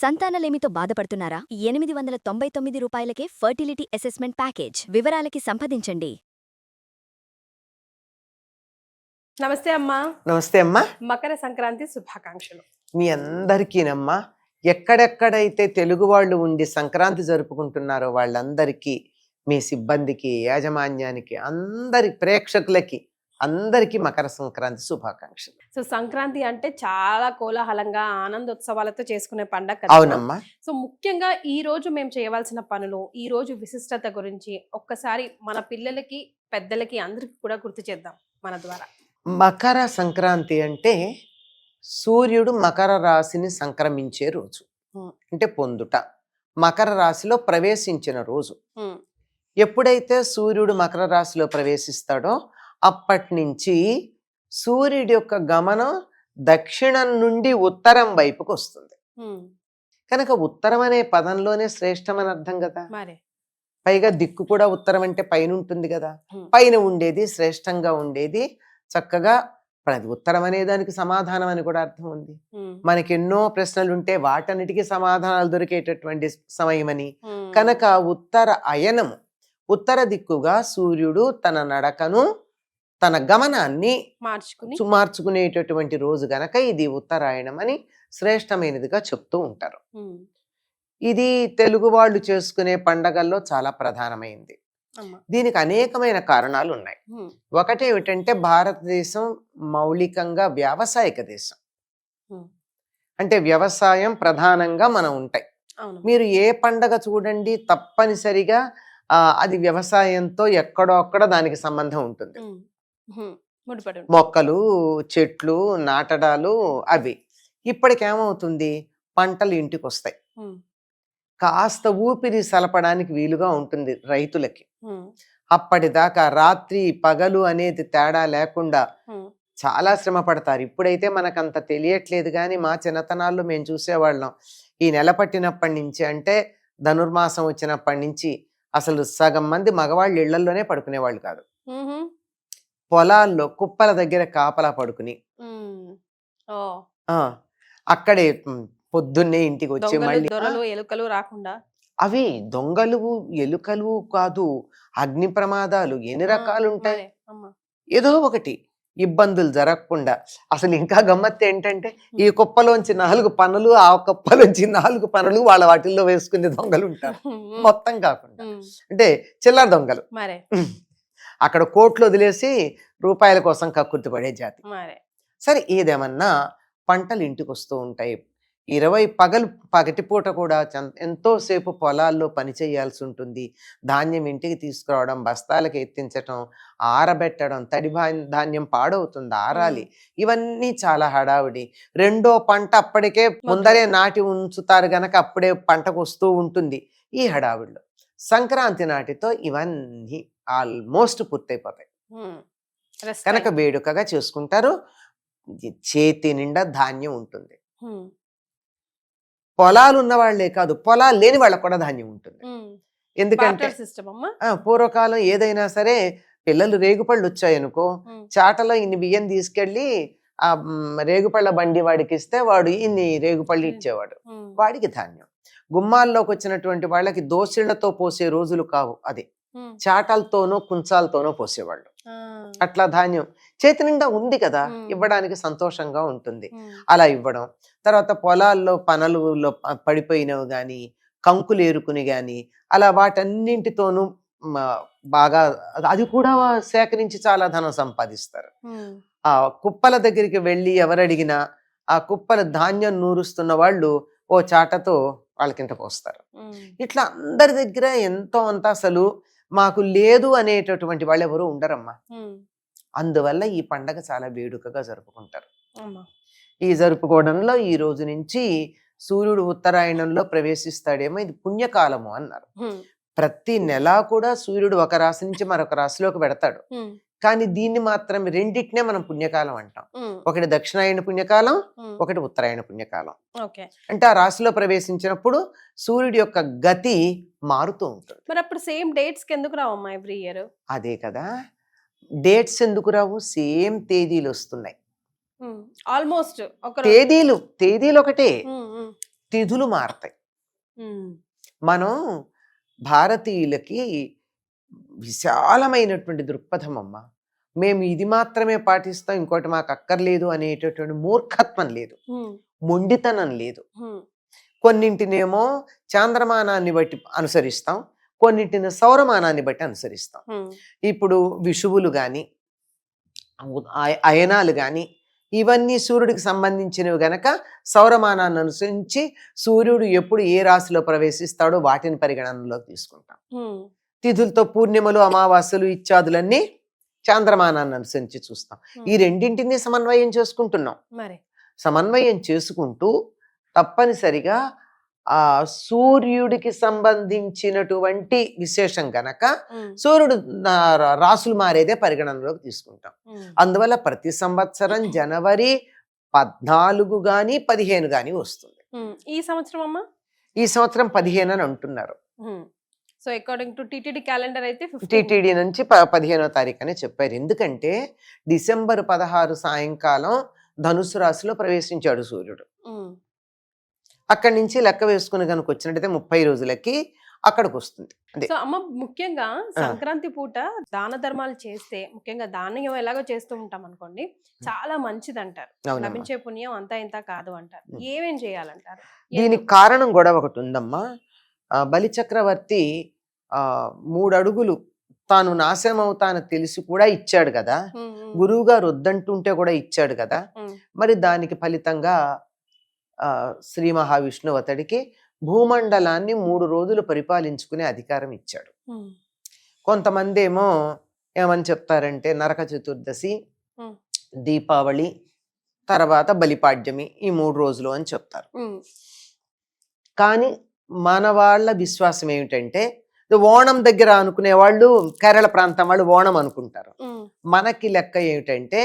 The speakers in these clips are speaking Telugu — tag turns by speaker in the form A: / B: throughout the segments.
A: సంతానలేమితో బాధపడుతున్నారా? 899 రూపాయలకే ఫర్టిలిటీ అసెస్మెంట్ ప్యాకేజ్. వివరాలకి సంప్రదించండి.
B: నమస్తే అమ్మా.
C: నమస్తే అమ్మా.
B: మకర సంక్రాంతి శుభాకాంక్షలు
C: మీ అందరికీనమ్మా. ఎక్కడెక్కడైతే తెలుగు వాళ్ళు ఉండి సంక్రాంతి జరుపుకుంటున్నారో వాళ్ళందరికీ, మీ సిబ్బందికి, యాజమాన్యానికి, అందరి ప్రేక్షకులకి అందరికీ మకర సంక్రాంతి శుభాకాంక్షలు.
B: సో సంక్రాంతి అంటే చాలా కోలాహలంగా ఆనందోత్సవాలతో చేసుకునే పండగ కదా.
C: అవునమ్మా.
B: సో ముఖ్యంగా ఈ రోజు మేము చేయవలసిన పనులు, ఈ రోజు విశిష్టత గురించి ఒక్కసారి మన పిల్లలకి, పెద్దలకి, అందరికి కూడా గుర్తు చేద్దాం మన ద్వారా.
C: మకర సంక్రాంతి అంటే సూర్యుడు మకర రాశిని సంక్రమించే రోజు, అంటే పొందుట, మకర రాశిలో ప్రవేశించిన రోజు. ఎప్పుడైతే సూర్యుడు మకర రాశిలో ప్రవేశిస్తాడో అప్పటి నుంచి సూర్యుడి యొక్క గమనం దక్షిణం నుండి ఉత్తరం వైపుకు వస్తుంది. కనుక ఉత్తరం అనే పదంలోనే శ్రేష్టమని అర్థం కదా. పైగా దిక్కు కూడా ఉత్తరం అంటే పైన ఉంటుంది కదా. పైన ఉండేది శ్రేష్టంగా ఉండేది, చక్కగా ఉత్తరం అనే దానికి సమాధానం అని కూడా అర్థం ఉంది. మనకి ఎన్నో ప్రశ్నలు ఉంటే వాటన్నిటికీ సమాధానాలు దొరికేటటువంటి సమయమని. కనుక ఉత్తర అయనము, ఉత్తర దిక్కుగా సూర్యుడు తన నడకను, తన గమనాన్ని మార్చుకునేటటువంటి రోజు గనక ఇది ఉత్తరాయణం అని శ్రేష్టమైనదిగా చెప్తూ ఉంటారు. ఇది తెలుగు వాళ్ళు చేసుకునే పండగల్లో చాలా ప్రధానమైంది. దీనికి అనేకమైన కారణాలు ఉన్నాయి. ఒకటేమిటంటే భారతదేశం మౌలికంగా వ్యావసాయిక దేశం, అంటే వ్యవసాయం ప్రధానంగా మనం ఉంటాయి. మీరు ఏ పండగ చూడండి తప్పనిసరిగా అది వ్యవసాయంతో ఎక్కడో అక్కడ దానికి సంబంధం ఉంటుంది. మొక్కలు, చెట్లు నాటడాలు అవి. ఇప్పటికేమవుతుంది, పంటలు ఇంటికి వస్తాయి, కాస్త ఊపిరి సలపడానికి వీలుగా ఉంటుంది రైతులకి. అప్పటిదాకా రాత్రి పగలు అనేది తేడా లేకుండా చాలా శ్రమ పడతారు. ఇప్పుడైతే మనకంత తెలియట్లేదు, కానీ మా చిన్నతనాల్లో మేము చూసేవాళ్ళం. ఈ నెల పట్టినప్పటి నుంచి, అంటే ధనుర్మాసం వచ్చినప్పటి నుంచి అసలు సగం మంది మగవాళ్ళు ఇళ్లలోనే పడుకునేవాళ్ళు కాదు. పొలాల్లో కుప్పల దగ్గర కాపలా పడుకుని అక్కడే పొద్దున్నే ఇంటికి వచ్చి మళ్ళీ
B: ఎలుకలు రాకుండా,
C: అవి దొంగలు ఎలుకలు కాదు, అగ్ని ప్రమాదాలు ఎన్ని రకాలు ఉంటాయి. ఏదో ఒకటి ఇబ్బందులు జరగకుండా. అసలు ఇంకా గమ్మత్తు ఏంటంటే, ఈ కుప్పలోంచి 4 పనులు, ఆ కుప్పలోంచి 4 పనులు వాళ్ళ వాటిల్లో వేసుకునే దొంగలు ఉంటారు. మొత్తం కాకుండా అంటే చిల్లర దొంగలు, అక్కడ కోట్లు వదిలేసి రూపాయల కోసం కక్కుర్తి పడే జాతి. సరే, ఏదేమన్నా పంటలు ఇంటికి వస్తూ ఉంటాయి. పగటిపూట కూడా ఎంతోసేపు పొలాల్లో పని చేయాల్సి ఉంటుంది. ధాన్యం ఇంటికి తీసుకురావడం, బస్తాలకు ఎత్తించటం, ఆరబెట్టడం, తడి ధాన్యం పాడవుతుంది, ఆరాలి, ఇవన్నీ చాలా హడావిడి. రెండో పంట అప్పటికే ముందరే నాటి ఉంచుతారు గనక అప్పుడే పంటకు వస్తూ ఉంటుంది. ఈ హడావిడిలో సంక్రాంతి నాటితో ఇవన్నీ ఆల్మోస్ట్ పూర్తయిపోతాయి. కనుక వేడుకగా చేసుకుంటారు. చేతి నిండా ధాన్యం ఉంటుంది. పొలాలు ఉన్న వాళ్లే కాదు, పొలాలు లేని వాళ్ళకు కూడా ధాన్యం ఉంటుంది. ఎందుకంటే పూర్వకాలం ఏదైనా సరే, పిల్లలు రేగుపళ్ళు వచ్చాయనుకో, చాటలో ఇన్ని బియ్యం తీసుకెళ్లి ఆ రేగుపళ్ళ బండి వాడికి ఇస్తే వాడు ఇన్ని రేగుపళ్ళు ఇచ్చేవాడు, వాడికి ధాన్యం. గుమ్మాల్లోకి వచ్చినటువంటి వాళ్ళకి దోసిళ్లతో పోసే రోజులు కావు, అది చాటలతోనో కుంచాలతోనో పోసేవాళ్ళు. అట్లా ధాన్యం చేతి నిండా ఉంది కదా, ఇవ్వడానికి సంతోషంగా ఉంటుంది, అలా ఇవ్వడం. తర్వాత పొలాల్లో పనలులో పడిపోయినవి గాని, కంకులు ఏరుకుని గాని, అలా వాటన్నింటితోనూ బాగా అది కూడా సేకరించి చాలా ధనం సంపాదిస్తారు. ఆ కుప్పల దగ్గరికి వెళ్ళి ఎవరడిగినా ఆ కుప్పల ధాన్యం నూరుస్తున్న వాళ్ళు ఓ చాటతో వాళ్ళకింత పోస్తారు. ఇట్లా అందరి దగ్గర ఎంతో అంత, అసలు మాకు లేదు అనేటటువంటి వాళ్ళు ఎవరు ఉండరమ్మా. అందువల్ల ఈ పండగ చాలా వేడుకగా జరుపుకుంటారు. ఈ జరుపుకోవడంలో ఈ రోజు నుంచి సూర్యుడు ఉత్తరాయణంలో ప్రవేశిస్తాడేమో, ఇది పుణ్యకాలము అన్నారు. ప్రతి నెల కూడా సూర్యుడు ఒక రాశి నుంచి మరొక రాశిలోకి పెడతాడు. కానీ దీన్ని మాత్రం రెండింటినే మనం పుణ్యకాలం అంటాం. ఒకటి దక్షిణాయన పుణ్యకాలం, ఒకటి ఉత్తరాయణ పుణ్యకాలం. అంటే ఆ రాశిలో ప్రవేశించినప్పుడు సూర్యుడి యొక్క గతి మారుతూ ఉంటుంది.
B: మరి అప్పుడు సేమ్ డేట్స్ ఎందుకు రావమ్మా ఎవ్రీ ఇయర్?
C: అదే కదా, డేట్స్ ఎందుకు రావు, సేమ్ తేదీలు వస్తున్నాయి.
B: ఆల్మోస్ట్
C: తేదీలు ఒకటే, తిథులు మారతాయి. మనం భారతీయులకి విశాలమైనటువంటి దృక్పథం అమ్మ. మేము ఇది మాత్రమే పాటిస్తాం, ఇంకోటి మాకు అక్కర్లేదు అనేటటువంటి మూర్ఖత్వం లేదు, మొండితనం లేదు. కొన్నింటినేమో చాంద్రమానాన్ని బట్టి అనుసరిస్తాం, కొన్నింటిని సౌరమానాన్ని బట్టి అనుసరిస్తాం. ఇప్పుడు విషువులు కానీ అయనాలు కానీ ఇవన్నీ సూర్యుడికి సంబంధించినవి గనక సౌరమానాన్ని అనుసరించి సూర్యుడు ఎప్పుడు ఏ రాశిలో ప్రవేశిస్తాడో వాటిని పరిగణనలోకి తీసుకుంటాం. తిథులతో పూర్ణిమలు, అమావాస్యలు ఇత్యాదులన్నీ చాంద్రమానాన్ని అనుసరించి చూస్తాం. ఈ రెండింటినీ సమన్వయం చేసుకుంటున్నాం. సమన్వయం చేసుకుంటూ తప్పనిసరిగా ఆ సూర్యుడికి సంబంధించినటువంటి విశేషం గనక సూర్యుడు రాసులు మారేదే పరిగణనలోకి తీసుకుంటాం. అందువల్ల ప్రతి సంవత్సరం జనవరి 14 గాని 15 గాని వస్తుంది.
B: ఈ సంవత్సరం అమ్మా,
C: ఈ సంవత్సరం 15 అని అంటున్నారు.
B: So according to TTD calendar అయితే
C: టీటీడీ నుంచి 15వ తారీఖు అని చెప్పారు. ఎందుకంటే డిసెంబర్ 16 సాయంకాలం ధనుసు రాశిలో ప్రవేశించాడు సూర్యుడు. అక్కడి నుంచి లెక్క వేసుకుని కనుక వచ్చినట్టయితే 30 రోజులకి అక్కడికి వస్తుంది.
B: సో అమ్మ, ముఖ్యంగా సంక్రాంతి పూట దాన ధర్మాలు చేస్తే, ముఖ్యంగా దానం ఎలాగో చేస్తూ ఉంటాం అనుకోండి, చాలా మంచిది అంటారు. లభించే పుణ్యం అంతా ఇంత కాదు అంటారు. ఏమేం చేయాలంటారు?
C: దీనికి కారణం కూడా ఒకటి ఉందమ్మా. బలి చక్రవర్తి 3 అడుగులు తాను నాశనం అవుతానని తెలిసి కూడా ఇచ్చాడు కదా, గురువు గారు వద్దంటుంటే కూడా ఇచ్చాడు కదా. మరి దానికి ఫలితంగా శ్రీ మహావిష్ణువు అతడికి భూమండలాన్ని 3 రోజులు పరిపాలించుకునే అధికారం ఇచ్చాడు. కొంతమంది ఏమో ఏమని చెప్తారంటే నరక చతుర్దశి, దీపావళి, తర్వాత బలిపాడ్యమి, ఈ 3 రోజులు అని చెప్తారు. కానీ మన వాళ్ళ విశ్వాసం ఏమిటంటే, ఓణం దగ్గర అనుకునే వాళ్ళు కేరళ ప్రాంతం వాళ్ళు ఓణం అనుకుంటారు. మనకి లెక్క ఏమిటంటే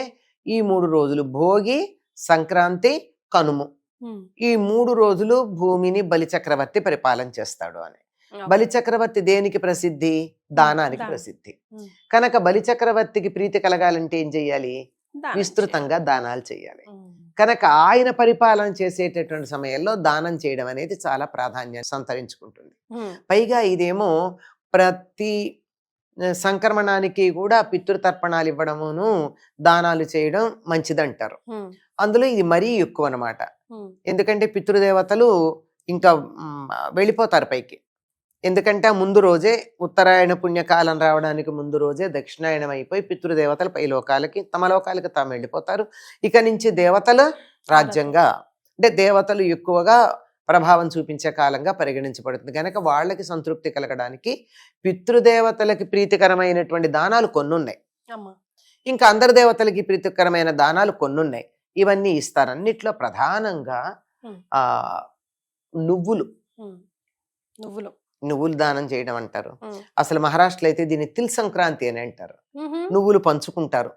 C: ఈ 3 రోజులు భోగి, సంక్రాంతి, కనుము, ఈ 3 రోజులు భూమిని బలిచక్రవర్తి పరిపాలన చేస్తాడు అని. బలిచక్రవర్తి దేనికి ప్రసిద్ధి? దానానికి ప్రసిద్ధి. కనుక బలిచక్రవర్తికి ప్రీతి కలగాలంటే ఏం చెయ్యాలి? విస్తృతంగా దానాలు చేయాలి. కనుక ఆయన పరిపాలన చేసేటటువంటి సమయంలో దానం చేయడం అనేది చాలా ప్రాధాన్యాన్ని సంతరించుకుంటుంది. పైగా ఇదేమో ప్రతి సంక్రమణానికి కూడా పితృతర్పణాలు ఇవ్వడమును దానాలు చేయడం మంచిదంటారు. అందులో ఇది మరీ ఎక్కువ అన్నమాట. ఎందుకంటే పితృదేవతలు ఇంకా వెళ్ళిపోతారు పైకి. ఎందుకంటే ముందు రోజే ఉత్తరాయణ పుణ్యకాలం రావడానికి ముందు రోజే దక్షిణాయనం అయిపోయి పితృదేవతలు పై లోకాలకి, తమ లోకాలకి తాము వెళ్ళిపోతారు. ఇక నుంచి దేవతల రాజ్యంగా, అంటే దేవతలు ఎక్కువగా ప్రభావం చూపించే కాలంగా పరిగణించబడుతుంది. కనుక వాళ్ళకి సంతృప్తి కలగడానికి పితృదేవతలకి ప్రీతికరమైనటువంటి దానాలు కొన్నున్నాయి, ఇంకా అందరి దేవతలకి ప్రీతికరమైన దానాలు కొన్నున్నాయి. ఇవన్నీ ఇస్తారు. అన్నిట్లో ప్రధానంగా నువ్వులు దానం చేయడం అంటారు. అసలు మహారాష్ట్రలో అయితే దీన్ని తిల్ సంక్రాంతి అని అంటారు. నువ్వులు పంచుకుంటారు.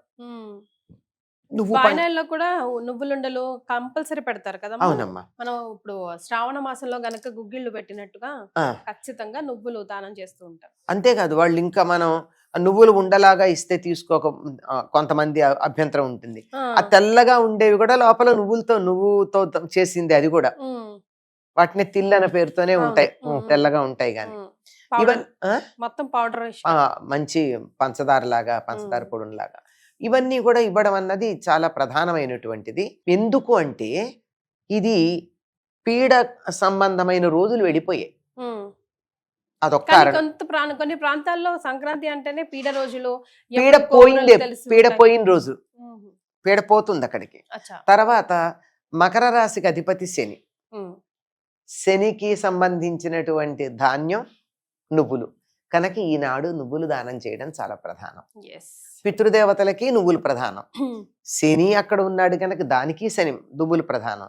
B: కూడా నువ్వులుండలు కంపల్సరీ పెడతారు కదా.
C: అవునమ్మా.
B: మనం ఇప్పుడు శ్రావణ మాసంలో గనక గుగ్గిళ్ళు పెట్టినట్టుగా ఖచ్చితంగా నువ్వులు దానం చేస్తూ ఉంటారు.
C: అంతేకాదు, వాళ్ళు ఇంకా మనం నువ్వులు ఉండలాగా ఇస్తే తీసుకోక కొంతమంది అభ్యంతరం ఉంటుంది. ఆ తెల్లగా ఉండేవి కూడా లోపల నువ్వుతో చేసింది, అది కూడా వాటిని తిల్ అనే పేరుతోనే ఉంటాయి, తెల్లగా ఉంటాయి. కానీ
B: మొత్తం పౌడర్
C: మంచి పంచదార లాగా, పంచదార పొడి లాగా ఇవన్నీ కూడా ఇవ్వడం అన్నది చాలా ప్రధానమైనటువంటిది. ఎందుకు అంటే ఇది పీడ సంబంధమైన రోజులు వెళ్ళిపోయాయి. అదొక్క
B: కొన్ని ప్రాంతాల్లో సంక్రాంతి అంటేనే పీడ రోజులు,
C: పీడ పోయిన రోజు, పీడ పోతుంది అక్కడికి. తర్వాత మకర రాశికి అధిపతి శని. శనికి సంబంధించినటువంటి ధాన్యం నువ్వులు. కనుక ఈనాడు నువ్వులు దానం చేయడం చాలా ప్రధానం. పితృదేవతలకి నువ్వులు ప్రధానం. శని అక్కడ ఉన్నాడు కనుక దానికి శని నువ్వులు ప్రధానం.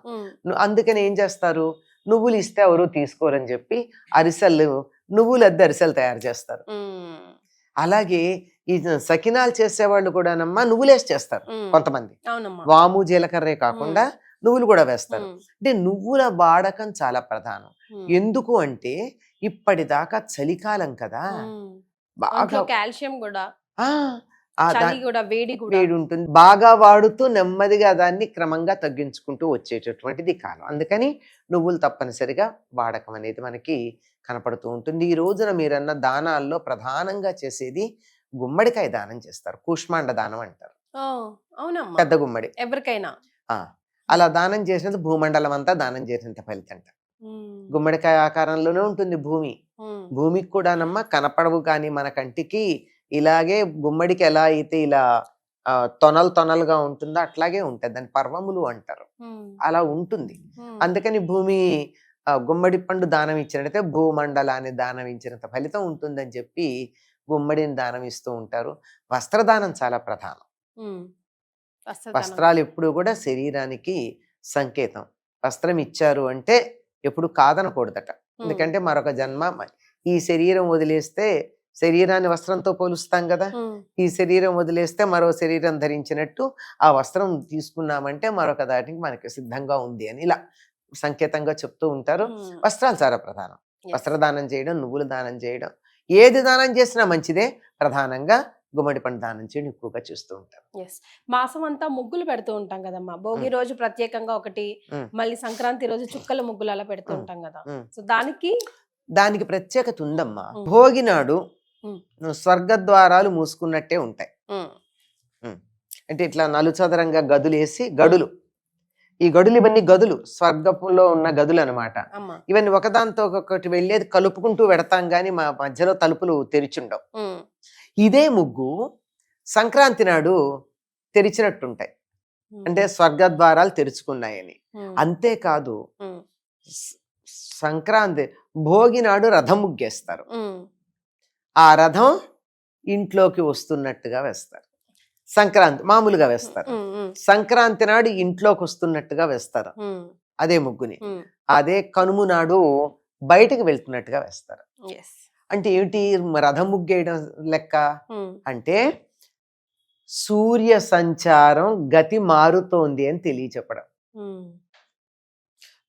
C: అందుకని ఏం చేస్తారు, నువ్వులు ఇస్తే ఎవరు తీసుకోరని చెప్పి నువ్వులు అద్దె అరిసెలు తయారు చేస్తారు. అలాగే ఈ సకినాలు చేసేవాళ్ళు కూడానమ్మా నువ్వులేసి చేస్తారు. కొంతమంది వాము జీలకర్రే కాకుండా నువ్వులు కూడా వేస్తారు. అంటే నువ్వుల వాడకం చాలా ప్రధానం. ఎందుకు అంటే ఇప్పటిదాకా చలికాలం కదా, బాగా
B: కాల్షియం కూడా చలి కూడా, వేడి కూడా.
C: వేడి ఉంటుంది. బాగా వాడుతూ నెమ్మదిగా దాన్ని క్రమంగా తగ్గించుకుంటూ వచ్చేటటువంటిది కాలం. అందుకని నువ్వులు తప్పనిసరిగా వాడకం అనేది మనకి కనపడుతూ ఉంటుంది. ఈ రోజున మీరన్న దానాల్లో ప్రధానంగా చేసేది గుమ్మడికాయ దానం చేస్తారు. కూష్మాండ దానం అంటారు.
B: అవునమ్మా,
C: పెద్ద గుమ్మడి
B: ఎవరికైనా
C: అలా దానం చేసినంత భూమండలం అంతా దానం చేసినంత ఫలితం అంట. గుమ్మడికాయ ఆకారంలోనే ఉంటుంది భూమి. భూమికి కూడానమ్మ కనపడవు కానీ మన కంటికి ఇలాగే గుమ్మడికి ఎలా అయితే ఇలా తొనలుగా ఉంటుందో అట్లాగే ఉంటుంది. దాని పర్వములు అంటారు. అలా ఉంటుంది. అందుకని భూమి గుమ్మడి పండు దానం ఇచ్చినట్టయితే భూమండలాన్ని దానం ఇచ్చినంత ఫలితం ఉంటుందని చెప్పి గుమ్మడిని దానం ఇస్తూ ఉంటారు. వస్త్రదానం చాలా ప్రధానం. వస్త్రాలు ఎప్పుడు కూడా శరీరానికి సంకేతం. వస్త్రం ఇచ్చారు అంటే ఎప్పుడు కాదనకూడదట. ఎందుకంటే మరొక జన్మ, ఈ శరీరం వదిలేస్తే శరీరాన్ని వస్త్రంతో పోలుస్తాం కదా, ఈ శరీరం వదిలేస్తే మరో శరీరం ధరించినట్టు ఆ వస్త్రం తీసుకున్నామంటే మరొక దాటికి మనకి సిద్ధంగా ఉంది అని ఇలా సంకేతంగా చెప్తూ ఉంటారు. వస్త్రాలు చాలా ప్రధానం. వస్త్రదానం చేయడం, నువ్వులు దానం చేయడం, ఏది దానం చేసినా మంచిదే. ప్రధానంగా గుమ్మడి పండు దానం చేయడం ఎక్కువగా చేస్తూ ఉంటారు.
B: మాసం అంతా ముగ్గులు పెడుతూ ఉంటాం కదమ్మా. భోగి రోజు ప్రత్యేకంగా ఒకటి, మళ్ళీ సంక్రాంతి రోజు చుక్కల ముగ్గులు అలా పెడుతూ ఉంటాం కదా. సో దానికి
C: ప్రత్యేకత ఉందమ్మా. భోగి నాడు స్వర్గద్వారాలు మూసుకున్నట్టే ఉంటాయి. అంటే ఇట్లా నలుచదరంగా గదులేసి, గడులు, ఈ గడులు ఇవన్నీ గదులు, స్వర్గంలో ఉన్న గదులు అనమాట. ఇవన్నీ ఒకదాంతో ఒకటి వెళ్ళేది కలుపుకుంటూ పెడతాం గాని మా మధ్యలో తలుపులు తెరిచుండవు. ఇదే ముగ్గు సంక్రాంతి నాడు తెరిచినట్టుంటాయి, అంటే స్వర్గద్వారాలు తెరుచుకున్నాయని. అంతేకాదు సంక్రాంతి భోగి నాడు రథం ముగ్గేస్తారు. ఆ రథం ఇంట్లోకి వస్తున్నట్టుగా వేస్తారు. సంక్రాంతి మామూలుగా వేస్తారు. సంక్రాంతి నాడు ఇంట్లోకి వస్తున్నట్టుగా వేస్తారు అదే ముగ్గుని. అదే కనుము నాడు బయటకు వెళ్తున్నట్టుగా వేస్తారు. అంటే ఏమిటి రథం ముగ్గేయడం లెక్క అంటే సూర్య సంచారం గతి మారుతోంది అని తెలియచెప్పడం.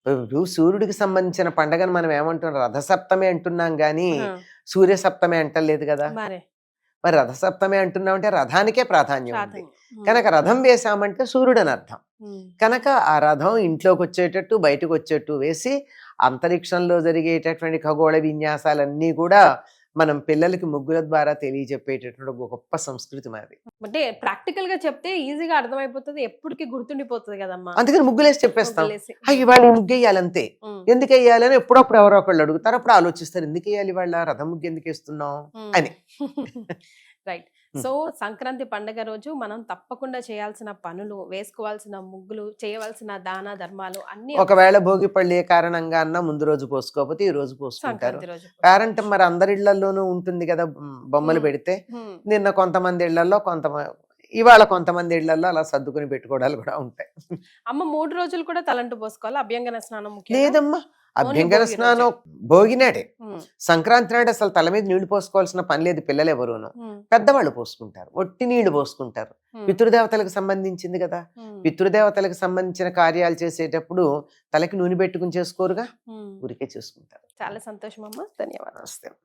C: ఇప్పుడు సూర్యుడికి సంబంధించిన పండగను మనం ఏమంటున్నాం, రథసప్తమి అంటున్నాం గాని సూర్య సప్తమి అంటలేదు కదా. మరి రథసప్తమి అంటున్నాం అంటే రథానికే ప్రాధాన్యం ఉంది కనుక రథం వేసామంటే సూర్యుడు అని అర్థం. కనుక ఆ రథం ఇంట్లోకి వచ్చేటట్టు బయటకు వచ్చేట్టు వేసి అంతరిక్షంలో జరిగేటటువంటి ఖగోళ విన్యాసాలన్నీ కూడా మనం పిల్లలకి ముగ్గుల ద్వారా తెలియజెప్పేటటువంటి గొప్ప సంస్కృతి మనది.
B: అంటే ప్రాక్టికల్ గా చెప్తే ఈజీగా అర్థమైపోతుంది, ఎప్పటికీ గుర్తుండిపోతుంది కదమ్మా.
C: అందుకని ముగ్గులేసి చెప్పేస్తాం. ఇవాళ ముగ్గు వేయాలంతే. ఎందుకు వేయాలని ఎప్పుడప్పుడు ఎవరో ఒకళ్ళు అడుగుతారు. అప్పుడు ఆలోచిస్తారు, ఎందుకు వేయాలి ఇవాళ రథం ముగ్గు ఎందుకు వేస్తున్నాం అని.
B: రైట్. సో సంక్రాంతి పండుగ రోజు మనం తప్పకుండా చేయాల్సిన పనులు, వేసుకోవాల్సిన ముగ్గులు, చేయవలసిన దాన ధర్మాలు అన్ని,
C: ఒకవేళ భోగి పళ్ళు ఏ కారణంగా అన్నా ముందు రోజు పోసుకోకపోతే ఈ రోజు పోసుకుంటారు. పేరెంట్ మరి అందరి ఇళ్లలోనూ ఉంటుంది కదా బొమ్మలు పెడితే. నిన్న కొంతమంది ఇళ్లలో, ఇవాళ కొంతమంది ఇళ్లలో అలా సర్దుకుని పెట్టుకోవడాలు కూడా ఉంటాయి.
B: అమ్మ 3 రోజులు కూడా తలంటు పోసుకోవాలి, అభ్యంగన స్నానం
C: లేదమ్మా. అభ్యంగన స్నానం భోగి నాడే. సంక్రాంతి నాడు అసలు తల మీద నీళ్లు పోసుకోవాల్సిన పని లేదు. పిల్లలు ఎవరును పెద్దవాళ్ళు పోసుకుంటారు, ఒట్టి నీళ్లు పోసుకుంటారు. పితృదేవతలకు సంబంధించింది కదా. పితృదేవతలకు సంబంధించిన కార్యాలు చేసేటప్పుడు తలకి నూనె పెట్టుకుని చేసుకోరుగా, ఊరికే చేసుకుంటారు.
B: చాలా సంతోషం అమ్మా, ధన్యవాదాలు.